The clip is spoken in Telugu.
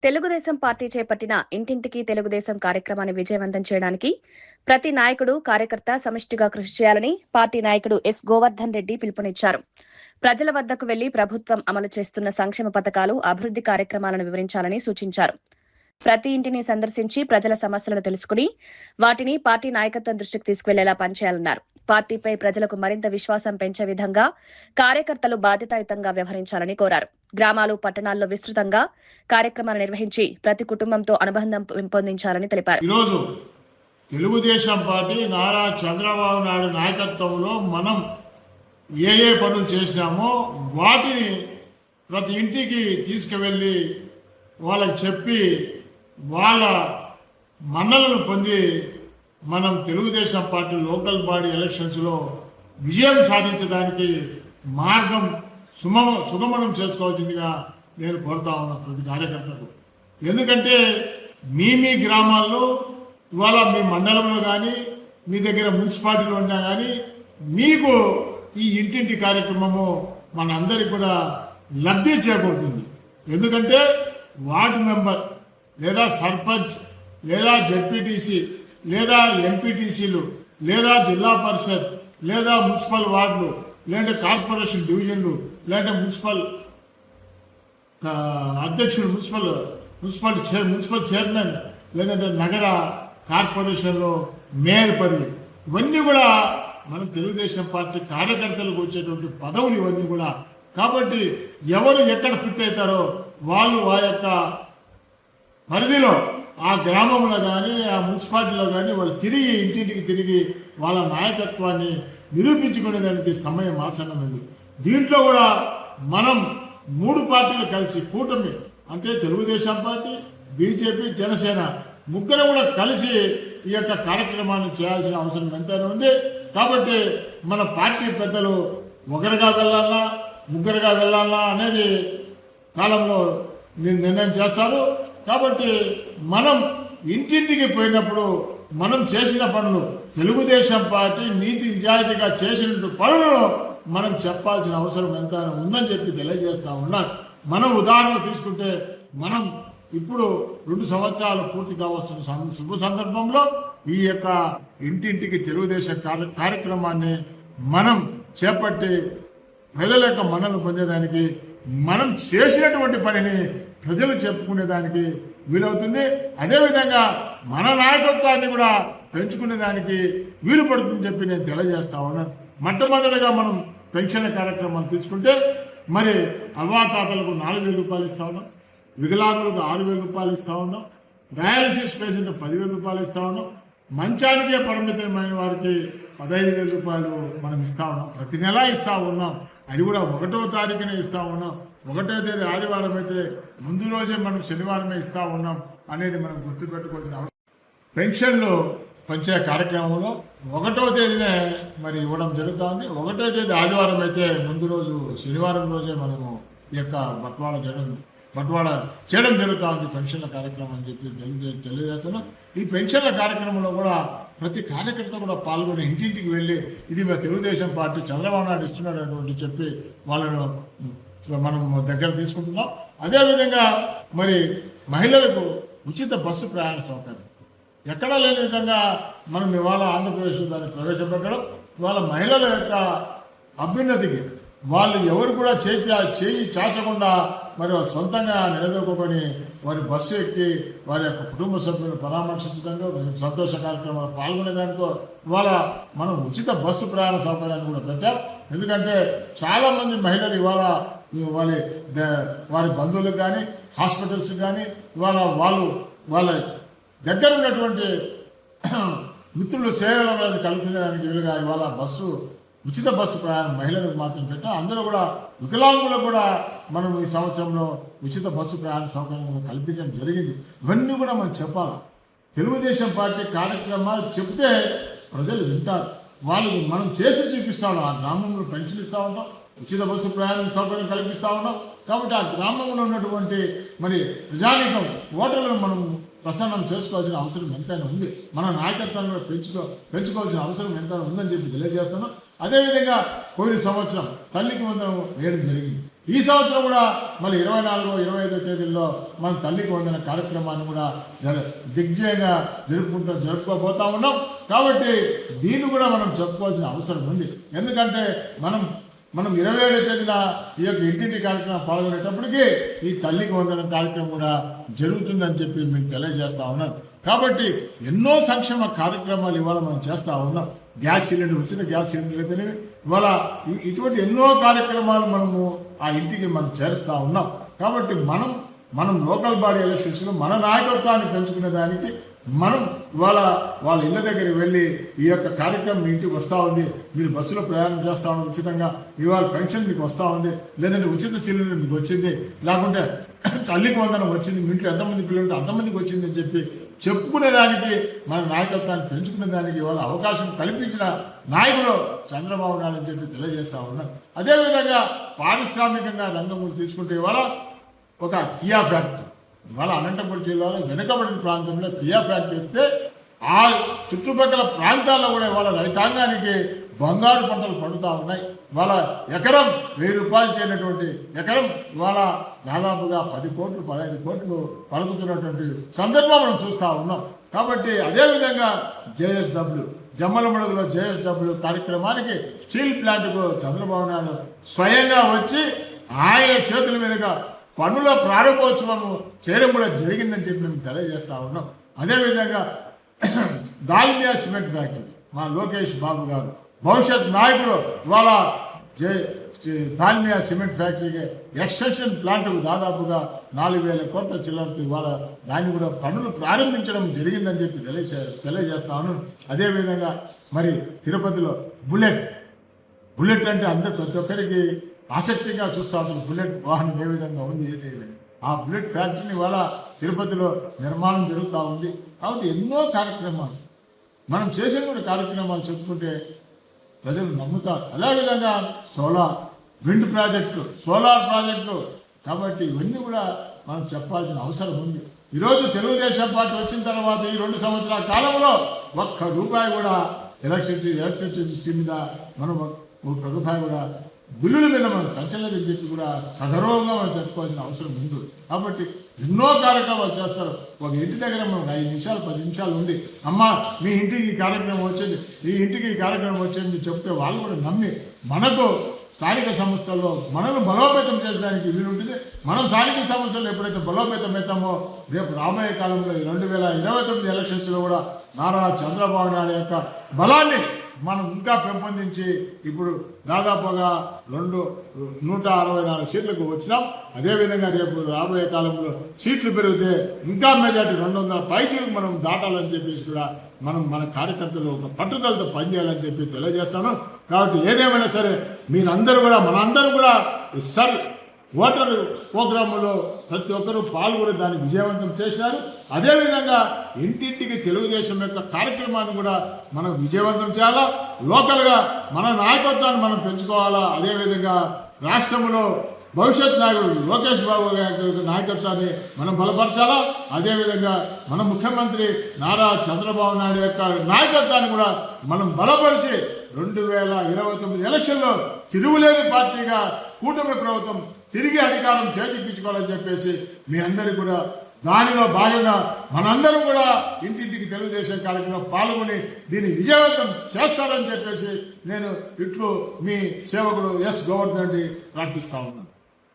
తెలుగుదేశం పార్టీ చేపట్టిన ఇంటింటికి తెలుగుదేశం కార్యక్రమాన్ని విజయవంతం చేయడానికి ప్రతి నాయకుడు కార్యకర్త సమిష్టిగా కృషి చేయాలని పార్టీ నాయకుడు ఎస్ గోవర్ధన్ రెడ్డి పిలుపునిచ్చారు. ప్రజల వద్దకు వెళ్లి ప్రభుత్వం అమలు చేస్తున్న సంక్షేమ పథకాలు, అభివృద్ది కార్యక్రమాలను వివరించాలని సూచించారు. ప్రతి ఇంటిని సందర్శించి ప్రజల సమస్యలను తెలుసుకుని వాటిని పార్టీ నాయకత్వం దృష్టికి తీసుకువెళ్లేలా పనిచేయాలన్నారు. పార్టీపై ప్రజలకు మరింత విశ్వాసం పెంచే విధంగా కార్యకర్తలు బాధ్యతాయుతంగా వ్యవహరించాలని కోరారు. గ్రామాలు, పట్టణాల్లో విస్తృతంగా కార్యక్రమాలు నిర్వహించి ప్రతి కుటుంబంతో అనుబంధం పెంపొందించాలని తెలిపారు. ఈరోజు తెలుగుదేశం పార్టీ నారా చంద్రబాబు నాయుడు నాయకత్వంలో మనం ఏ పనులు చేశామో వాటిని ప్రతి ఇంటికి తీసుకువెళ్ళి వాళ్ళకి చెప్పి వాళ్ళ మన్నలను పొంది మనం తెలుగుదేశం పార్టీ లోకల్ బాడీ ఎలక్షన్స్లో విజయం సాధించడానికి మార్గం సుగమనం చేసుకోవాల్సిందిగా నేను కోరుతా ఉన్నాను ప్రతి కార్యకర్తకు. ఎందుకంటే మీ గ్రామాల్లో ఇవాళ మీ మండలంలో కానీ మీ దగ్గర మున్సిపాలిటీలో ఉన్నా కానీ మీకు ఈ ఇంటింటి కార్యక్రమము మనందరికి కూడా లబ్ధి చేకూరుతుంది. ఎందుకంటే వార్డు మెంబర్ లేదా సర్పంచ్ లేదా జడ్పీటీసీ లేదా ఎంపీటీసీలు లేదా జిల్లా పరిషత్ లేదా మున్సిపల్ వార్డులు లేదంటే కార్పొరేషన్ డివిజన్లు లేదంటే మున్సిపల్ అధ్యక్షుడు మున్సిపల్ చైర్మన్ లేదంటే నగర కార్పొరేషన్లో మేయర్ పదవి, ఇవన్నీ కూడా మన తెలుగుదేశం పార్టీ కార్యకర్తలకు వచ్చేటువంటి పదవులు ఇవన్నీ కూడా. కాబట్టి ఎవరు ఎక్కడ ఫిట్ అవుతారో వాళ్ళు ఆ యొక్క పరిధిలో ఆ గ్రామంలో కానీ ఆ మున్సిపాలిటీలో కానీ వాళ్ళు తిరిగి ఇంటింటికి తిరిగి వాళ్ళ నాయకత్వాన్ని నిరూపించుకునేదానికి సమయం ఆసన్నమైంది. దీంట్లో కూడా మనం 3 పార్టీలు కలిసి కూటమి అంటే తెలుగుదేశం పార్టీ, బీజేపీ, జనసేన ముగ్గురు కూడా కలిసి ఈ యొక్క కార్యక్రమాన్ని చేయాల్సిన అవసరం ఎంతైనా ఉంది. కాబట్టి మన పార్టీ పెద్దలు ఒకరిగా వెళ్ళాలా ముగ్గురుగా వెళ్ళాలా అనేది కాలంలో నిర్ణయం చేస్తారు. కాబట్టి మనం ఇంటింటికి పోయినప్పుడు మనం చేసిన పనులు తెలుగుదేశం పార్టీ నీతి నిజాయితీగా చేసిన పనులను మనం చెప్పాల్సిన అవసరం ఎంత ఉందని చెప్పి తెలియజేస్తా ఉన్నాను. మనం ఉదాహరణ తీసుకుంటే మనం ఇప్పుడు 2 సంవత్సరాలు పూర్తి కావస్తున్న శుభ సందర్భంలో ఈ యొక్క ఇంటింటికి తెలుగుదేశం కార్యక్రమాన్ని మనం చేపట్టి ప్రజల యొక్క మన్నలు పొందేదానికి మనం చేసినటువంటి పనిని ప్రజలు చెప్పుకునేదానికి వీలవుతుంది. అదేవిధంగా మన నాయకత్వాన్ని కూడా పెంచుకునేదానికి వీలు పడుతుందని చెప్పి నేను తెలియజేస్తా ఉన్నాను. మొట్టమొదటిగా మనం పెన్షన్ల కార్యక్రమం తీసుకుంటే మరి అవ్వాతాతలకు 4,000 రూపాయలు ఇస్తా ఉన్నాం, వికలాంగులకు 6,000 రూపాయలు ఇస్తా ఉన్నాం, డయాలసిస్ పేషెంట్ 10,000 రూపాయలు ఇస్తా ఉన్నాం, మంచానికే పరిమితమైన వారికి 15,000 రూపాయలు మనం ఇస్తా ఉన్నాం. ప్రతి నెల ఇస్తా ఉన్నాం. అది కూడా 1వ తారీఖునే ఇస్తా ఉన్నాం. 1వ తేదీ ఆదివారం అయితే ముందు రోజే మనం శనివారమే ఇస్తా ఉన్నాం అనేది మనం గుర్తుపెట్టుకోవాల్సిన అవసరం. పెన్షన్లు పంచే కార్యక్రమంలో 1వ తేదీనే మరి ఇవ్వడం జరుగుతుంది. 1వ తేదీ ఆదివారం అయితే ముందు రోజు శనివారం రోజే మనము ఈ యొక్క బట్వాడా చేయడం జరుగుతుంది పెన్షన్ల కార్యక్రమం అని చెప్పి తెలియజేస్తున్నాం. ఈ పెన్షన్ల కార్యక్రమంలో కూడా ప్రతి కార్యకర్త కూడా పాల్గొని ఇంటింటికి వెళ్ళి ఇది మా తెలుగుదేశం పార్టీ చంద్రబాబు నాయుడు ఇస్తున్నాడు అటువంటి చెప్పి వాళ్ళను మనం దగ్గర తీసుకుంటున్నాం. అదేవిధంగా మరి మహిళలకు ఉచిత బస్సు ప్రయాణ సౌకర్యం ఎక్కడా లేని విధంగా మనం ఇవాళ ఆంధ్రప్రదేశ్ దాన్ని ప్రవేశపెట్టడం, ఇవాళ మహిళల యొక్క అభ్యున్నతికి వాళ్ళు ఎవరు కూడా చేయి చాచకుండా మరి సొంతంగా నిలదొక్కుని వారి బస్సు ఎక్కి వారి యొక్క కుటుంబ సభ్యులను పరామర్శించడంలో సంతోష కార్యక్రమాలు పాల్గొనేదానికో ఇవాళ మనం ఉచిత బస్సు ప్రయాణ సౌకర్యాన్ని కూడా పెట్టాం. ఎందుకంటే చాలామంది మహిళలు ఇవాళ వారి బంధువులకు కానీ హాస్పిటల్స్ కానీ ఇవాళ వాళ్ళ దగ్గర ఉన్నటువంటి మిత్రులు సేవలు కల్పించడానికి వీలుగా ఇవాళ ఉచిత బస్సు ప్రయాణం మహిళలకు మాత్రం పెట్టాం. అందులో కూడా వికలాంగులకు కూడా మనం ఈ సంవత్సరంలో ఉచిత బస్సు ప్రయాణ సౌకర్యం కల్పించడం జరిగింది. ఇవన్నీ కూడా మనం చెప్పాలి. తెలుగుదేశం పార్టీ కార్యక్రమాలు చెప్తే ప్రజలు వింటారు. వాళ్ళకి మనం చేసి చూపిస్తా ఉన్నాం. ఆ గ్రామంలో పెన్షన్ ఇస్తూ ఉంటాం, ఉచిత బస్సు ప్రయాణం సౌకర్యం కల్పిస్తూ ఉన్నాం. కాబట్టి ఆ గ్రామంలో ఉన్నటువంటి మరి ప్రజానీకం ఓటర్లను మనం ప్రసన్నం చేసుకోవాల్సిన అవసరం ఎంతైనా ఉంది. మన నాయకత్వాన్ని కూడా పెంచుకోవాల్సిన అవసరం ఎంతైనా ఉందని చెప్పి తెలియజేస్తున్నాం. అదేవిధంగా పోయిన సంవత్సరం తల్లికి వందనం వేయడం జరిగింది. ఈ సంవత్సరం కూడా మళ్ళీ 24, 25 తేదీల్లో మన తల్లికి వందన కార్యక్రమాన్ని కూడా దిగ్విజయంగా జరుపుకోబోతా ఉన్నాం. కాబట్టి దీన్ని కూడా మనం చెప్పుకోవాల్సిన అవసరం ఉంది. ఎందుకంటే మనం 27 తేదీన ఈ యొక్క ఇంటింటి కార్యక్రమం పాల్గొనేటప్పటికీ ఈ తల్లికి వందన కార్యక్రమం కూడా జరుగుతుందని చెప్పి మీకు తెలియజేస్తా ఉన్నాను. కాబట్టి ఎన్నో సంక్షేమ కార్యక్రమాలు ఇవాళ మనం చేస్తూ ఉన్నాం. గ్యాస్ సిలిండర్, ఉచిత గ్యాస్ సిలిండర్ అయితే ఇవాళ ఇటువంటి ఎన్నో కార్యక్రమాలు మనము ఆ ఇంటికి మనం చేరుస్తూ ఉన్నాం. కాబట్టి మనం లోకల్ బాడీ ఎలక్షన్స్లో మన నాయకత్వాన్ని పెంచుకునే దానికి మనం ఇవాళ వాళ్ళ ఇళ్ళ దగ్గరికి వెళ్ళి ఈ యొక్క కార్యక్రమం మీ ఇంటికి వస్తూ ఉంది, మీరు బస్సులో ప్రయాణం చేస్తూ ఉంది ఉచితంగా, ఇవాళ పెన్షన్ మీకు వస్తూ ఉంది, లేదంటే ఉచిత సిలిండర్ మీకు వచ్చింది, లేకుంటే తల్లికి వందనం వచ్చింది, మీ ఇంట్లో ఎంతమంది పిల్లలు ఉంటే అంతమందికి వచ్చింది అని చెప్పి చెప్పుకునేదానికి మన నాయకత్వాన్ని పెంచుకునే దానికి ఇవాళ అవకాశం కల్పించిన నాయకులు చంద్రబాబు నాయుడు అని చెప్పి తెలియజేస్తా ఉన్నాం. అదేవిధంగా పారిశ్రామికంగా రంగం తీసుకుంటే ఇవాళ ఒక కియా ఫ్యాక్టరీ ఇవాళ అనంతపురం జిల్లాలో వెనుకబడిన ప్రాంతంలో కియా ఫ్యాక్టరీ వస్తే ఆ చుట్టుపక్కల ప్రాంతాల్లో కూడా ఇవాళ రైతాంగానికి బంగారు పంటలు పండుతూ ఉన్నాయి. ఇవాళ ఎకరం 1000 రూపాయలు చేయనటువంటి ఎకరం ఇవాళ దాదాపుగా 10 కోట్లు 15 కోట్లు పలుకుతున్నటువంటి సందర్భం మనం చూస్తూ ఉన్నాం. కాబట్టి అదేవిధంగా JSW జమ్మలమడుగులో JSW కార్యక్రమానికి స్టీల్ ప్లాంట్కు చంద్రబాబు నాయుడు స్వయంగా వచ్చి ఆయన చేతుల మీదుగా పనుల ప్రారంభోత్సవం చేయడం కూడా జరిగిందని చెప్పి మేము తెలియజేస్తా ఉన్నాం. అదేవిధంగా దాల్మియా సిమెంట్ ఫ్యాక్టరీ మా లోకేష్ బాబు గారు భవిష్యత్ నాయకుడు ఇవాళ దాల్మియా సిమెంట్ ఫ్యాక్టరీకి ఎక్స్టెన్షన్ ప్లాంట్కు దాదాపుగా 4000 కోట్ల చిల్లరతో ఇవాళ దాన్ని కూడా పనులు ప్రారంభించడం జరిగిందని చెప్పి తెలియజేస్తాను. అదేవిధంగా మరి తిరుపతిలో బుల్లెట్ అంటే అందరు ప్రతి ఒక్కరికి ఆసక్తిగా చూస్తూ ఉంటారు. బుల్లెట్ వాహనం ఏ విధంగా ఉంది ఏంటి ఆ బుల్లెట్ ఫ్యాక్టరీని ఇవాళ తిరుపతిలో నిర్మాణం జరుగుతూ ఉంది. కాబట్టి ఎన్నో కార్యక్రమాలు మనం చేసిన కూడా కార్యక్రమాలు చెప్పుకుంటే ప్రజలు నమ్ముతారు. అదేవిధంగా విండ్ ప్రాజెక్టు, సోలార్ ప్రాజెక్టు, కాబట్టి ఇవన్నీ కూడా మనం చెప్పాల్సిన అవసరం ఉంది. ఈరోజు తెలుగుదేశం పార్టీ వచ్చిన తర్వాత ఈ 2 సంవత్సరాల కాలంలో ₹1 కూడా ఎలక్ట్రిసిటీ మీద మనం ₹1 కూడా బిల్లుల మీద మనం పెంచలేదని చెప్పి కూడా సగర్వంగా మనం చెప్పుకోవాల్సిన అవసరం ఉంది. కాబట్టి ఎన్నో కార్యక్రమాలు చేస్తారు. ఒక ఇంటి దగ్గర మనం 5 నిమిషాలు 10 నిమిషాలు ఉండి అమ్మ మీ ఇంటికి ఈ కార్యక్రమం వచ్చింది, ఈ ఇంటికి ఈ కార్యక్రమం వచ్చింది చెప్తే వాళ్ళు కూడా నమ్మి మనకు స్థానిక సంస్థల్లో మనల్ని బలోపేతం చేసేదానికి వీలుంటుంది. మనం స్థానిక సంస్థలు ఎప్పుడైతే బలోపేతం అవుతామో రేపు రాబోయే కాలంలో 2029 ఎలక్షన్స్లో కూడా నారా చంద్రబాబు నాయుడు యొక్క బలాన్ని మనం ఇంకా పెంపొందించి ఇప్పుడు దాదాపుగా 164 సీట్లకు వచ్చినాం. అదేవిధంగా రేపు రాబోయే కాలంలో సీట్లు పెరిగితే ఇంకా మెజార్టీ 200 పైచీలకు మనం దాటాలని చెప్పేసి కూడా మన కార్యకర్తలు ఒక పట్టుదలతో పనిచేయాలని చెప్పి తెలియజేస్తాను. కాబట్టి ఏదేమైనా సరే మీరందరూ కూడా మనందరూ కూడా ఓటర్ ప్రోగ్రాములో ప్రతి ఒక్కరూ పాల్గొని దాన్ని విజయవంతం చేశారు. అదేవిధంగా ఇంటింటికి తెలుగుదేశం యొక్క కార్యక్రమాన్ని కూడా మనం విజయవంతం చేయాలా, లోకల్గా మన నాయకత్వాన్ని మనం పెంచుకోవాలా. అదేవిధంగా రాష్ట్రంలో భవిష్యత్ నాయకుడు లోకేష్ బాబు గారి నాయకత్వాన్ని మనం బలపరచాలా. అదేవిధంగా మన ముఖ్యమంత్రి నారా చంద్రబాబు నాయుడు యొక్క నాయకత్వాన్ని కూడా మనం బలపరిచి 2029 ఎలక్షన్లో తిరుగులేని పార్టీగా కూటమి ప్రభుత్వం తిరిగి అధికారం చేజిక్కించుకోవాలని చెప్పేసి మీ అందరికీ కూడా దానిలో భాగంగా మనందరం కూడా ఇంటింటికి తెలుగుదేశం కార్యక్రమంలో పాల్గొని దీన్ని విజయవంతం చేస్తారని చెప్పేసి నేను ఇట్లు మీ సేవకుడు ఎస్ గోవర్ధన్ రెడ్డి ప్రార్థిస్తా ఉన్నాను.